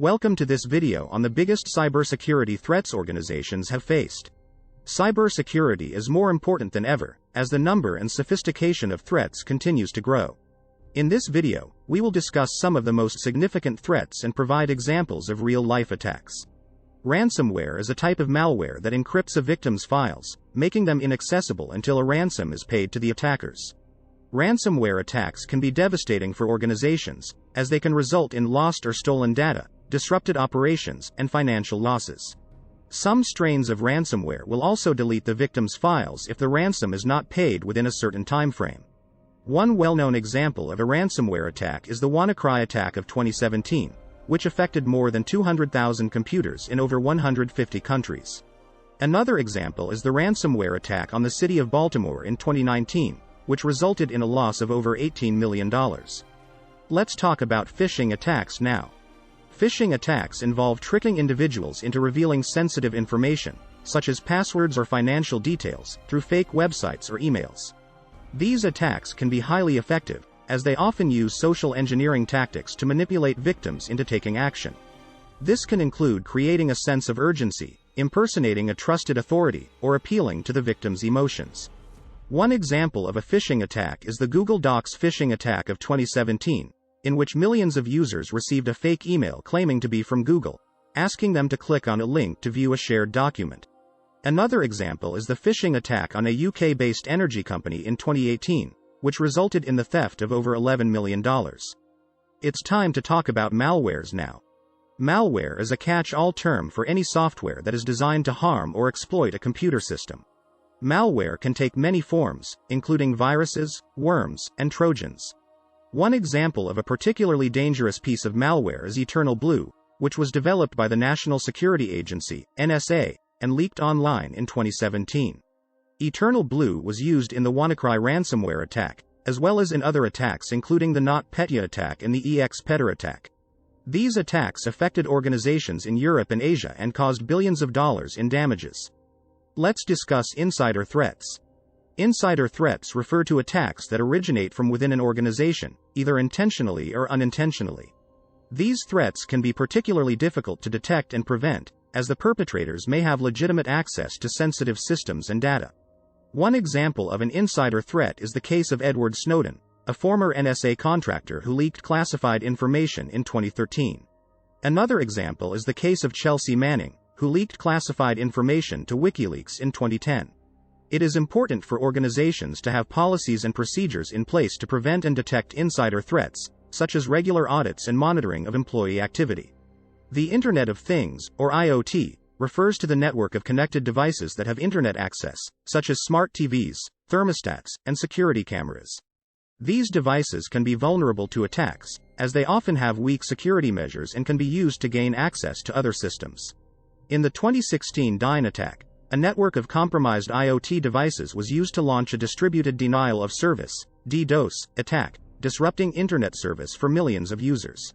Welcome to this video on the biggest cybersecurity threats organizations have faced. Cybersecurity is more important than ever, as the number and sophistication of threats continues to grow. In this video, we will discuss some of the most significant threats and provide examples of real-life attacks. Ransomware is a type of malware that encrypts a victim's files, making them inaccessible until a ransom is paid to the attackers. Ransomware attacks can be devastating for organizations, as they can result in lost or stolen data, disrupted operations, and financial losses. Some strains of ransomware will also delete the victim's files if the ransom is not paid within a certain time frame. One well-known example of a ransomware attack is the WannaCry attack of 2017, which affected more than 200,000 computers in over 150 countries. Another example is the ransomware attack on the city of Baltimore in 2019, which resulted in a loss of over $18 million. Let's talk about phishing attacks now. Phishing attacks involve tricking individuals into revealing sensitive information, such as passwords or financial details, through fake websites or emails. These attacks can be highly effective, as they often use social engineering tactics to manipulate victims into taking action. This can include creating a sense of urgency, impersonating a trusted authority, or appealing to the victim's emotions. One example of a phishing attack is the Google Docs phishing attack of 2017, in which millions of users received a fake email claiming to be from Google, asking them to click on a link to view a shared document. Another example is the phishing attack on a UK-based energy company in 2018, which resulted in the theft of over $11 million. It's time to talk about malwares now. Malware is a catch-all term for any software that is designed to harm or exploit a computer system. Malware can take many forms, including viruses, worms, and trojans. One example of a particularly dangerous piece of malware is Eternal Blue, which was developed by the National Security Agency, NSA, and leaked online in 2017. Eternal Blue was used in the WannaCry ransomware attack, as well as in other attacks including the NotPetya attack and the EXPetter attack. These attacks affected organizations in Europe and Asia and caused billions of dollars in damages. Let's discuss insider threats. Insider threats refer to attacks that originate from within an organization, either intentionally or unintentionally. These threats can be particularly difficult to detect and prevent, as the perpetrators may have legitimate access to sensitive systems and data. One example of an insider threat is the case of Edward Snowden, a former NSA contractor who leaked classified information in 2013. Another example is the case of Chelsea Manning, who leaked classified information to WikiLeaks in 2010. It is important for organizations to have policies and procedures in place to prevent and detect insider threats, such as regular audits and monitoring of employee activity. The Internet of Things, or IoT, refers to the network of connected devices that have internet access, such as smart TVs, thermostats, and security cameras. These devices can be vulnerable to attacks, as they often have weak security measures and can be used to gain access to other systems. In the 2016 Dyn attack, a network of compromised IoT devices was used to launch a distributed denial of service (DDoS) attack, disrupting internet service for millions of users.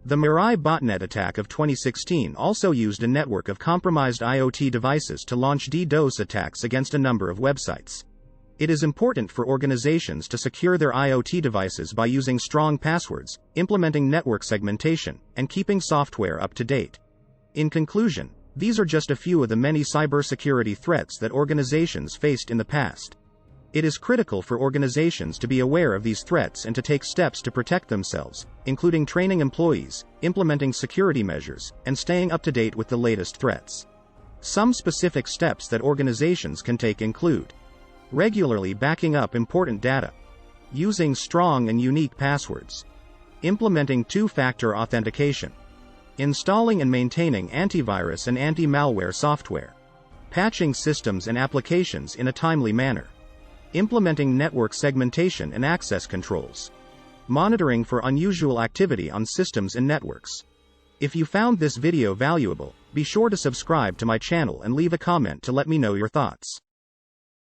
The Mirai botnet attack of 2016 also used a network of compromised IoT devices to launch DDoS attacks against a number of websites. It is important for organizations to secure their IoT devices by using strong passwords, implementing network segmentation, and keeping software up to date. In conclusion, these are just a few of the many cybersecurity threats that organizations faced in the past. It is critical for organizations to be aware of these threats and to take steps to protect themselves, including training employees, implementing security measures, and staying up to date with the latest threats. Some specific steps that organizations can take include: regularly backing up important data, using strong and unique passwords, implementing two-factor authentication, installing and maintaining antivirus and anti-malware software, patching systems and applications in a timely manner, implementing network segmentation and access controls, monitoring for unusual activity on systems and networks. If you found this video valuable, be sure to subscribe to my channel and leave a comment to let me know your thoughts.